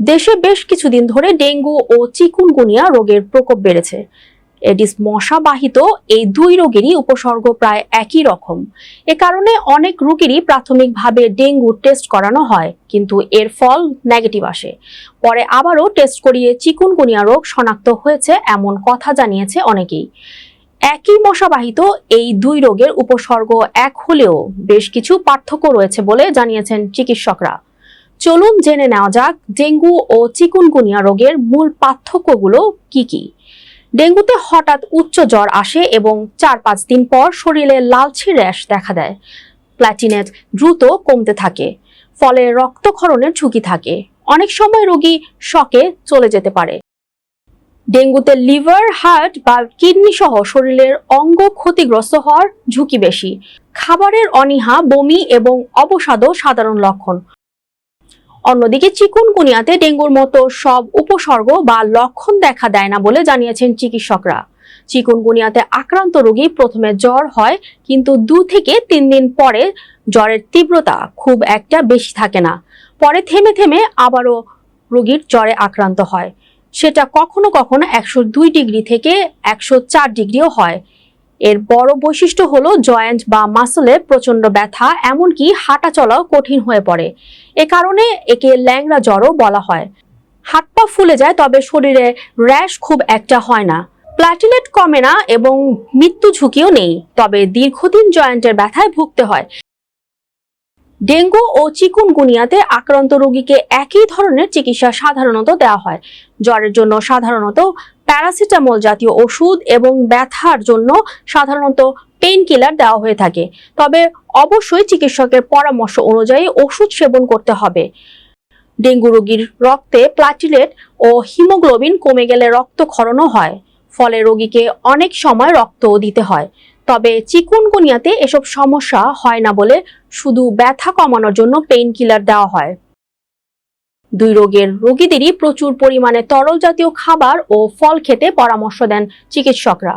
দেশে বেশ কিছুদিন ধরে ডেঙ্গু ও চিকুনগুনিয়া রোগের প্রকোপ বেড়েছে। এডিস মশাবাহিত এই দুই রোগেরই উপসর্গ প্রায় একই রকম। এ কারণে অনেক রোগীরই প্রাথমিকভাবে ডেঙ্গু টেস্ট করানো হয়, কিন্তু এর ফল নেগেটিভ আসে। পরে আবারও টেস্ট করিয়ে চিকুনগুনিয়া রোগ শনাক্ত হয়েছে এমন কথা জানিয়েছে অনেকেই। একই মশাবাহিত এই দুই রোগের উপসর্গ এক হলেও বেশ কিছু পার্থক্য রয়েছে বলে জানিয়েছেন চিকিৎসকরা। চলুন জেনে নেওয়া যাক ডেঙ্গু ও চিকুনগুনিয়া রোগের মূল পার্থক্যগুলো কি কি। ডেঙ্গুতে হঠাৎ উচ্চ জ্বর আসে এবং ৪-৫ দিন পর শরীরে লালচে র্যাশ দেখা দেয়। প্ল্যাটিলেট দ্রুত কমতে থাকে, ফলে রক্তক্ষরণের ঝুঁকি থাকে। অনেক সময় রোগী শকে চলে যেতে পারে। ডেঙ্গুতে লিভার, হার্ট বা কিডনি সহ শরীরের অঙ্গ ক্ষতিগ্রস্ত হওয়ার ঝুঁকি বেশি। খাবারের অনীহা, বমি এবং অবসাদও সাধারণ লক্ষণ। অন্যদিকে চিকুনগুনিয়াতে ডেঙ্গুর মতো সব উপসর্গ বা লক্ষণ দেখা দেয় না বলে জানিয়েছেন চিকিৎসকরা। চিকুনগুনিয়াতে আক্রান্ত রোগী প্রথমে জ্বর হয়, কিন্তু 2 থেকে 3 দিন পরে জ্বরের তীব্রতা খুব একটা বেশি থাকে না। পরে থেমে থেমে আবারও রোগীর জ্বরে আক্রান্ত হয়। সেটা কখনো কখনো 102 ডিগ্রি থেকে 104 ডিগ্রিও হয়। এর বড় বৈশিষ্ট্য হলো জয়েন্ট বা মাসলে প্রচন্ড ব্যথা, এমনকি হাঁটা চলাও কঠিন হয়ে পড়ে। এ কারণে একে ল্যাংড়া জ্বরও বলা হয়। হাত পা ফুলে যায়, তবে শরীরে র্যাশ খুব একটা হয় না। প্ল্যাটিলেট কমে না এবং মৃত্যু ঝুঁকিও নেই, তবে দীর্ঘদিন জয়েন্টের ব্যথায় ভুগতে হয়। ডেঙ্গু ও চিকুনগুনিয়াতে আক্রান্ত রোগীকে একই ধরনের চিকিৎসা সাধারণত দেওয়া হয়। জ্বরের জন্য সাধারণত প্যারাসিটামল জাতীয় ওষুধ এবং ব্যথার জন্য সাধারণত পেইন কিলার দেওয়া হয়ে থাকে। তবে অবশ্যই চিকিৎসকের পরামর্শ অনুযায়ী ওষুধ সেবন করতে হবে। ডেঙ্গু রোগীর রক্তে প্ল্যাটিলেট ও হিমোগ্লোবিন কমে গেলে রক্তক্ষরণও হয়, ফলে রোগীকে অনেক সময় রক্তও দিতে হয়। তবে চিকুনগুনিয়াতে এসব সমস্যা হয় না বলে শুধু ব্যথা কমানোর জন্য পেইন কিলার দেওয়া হয়। দুই রোগের রোগীদেরই প্রচুর পরিমাণে তরল জাতীয় খাবার ও ফল খেতে পরামর্শ দেন চিকিৎসকরা।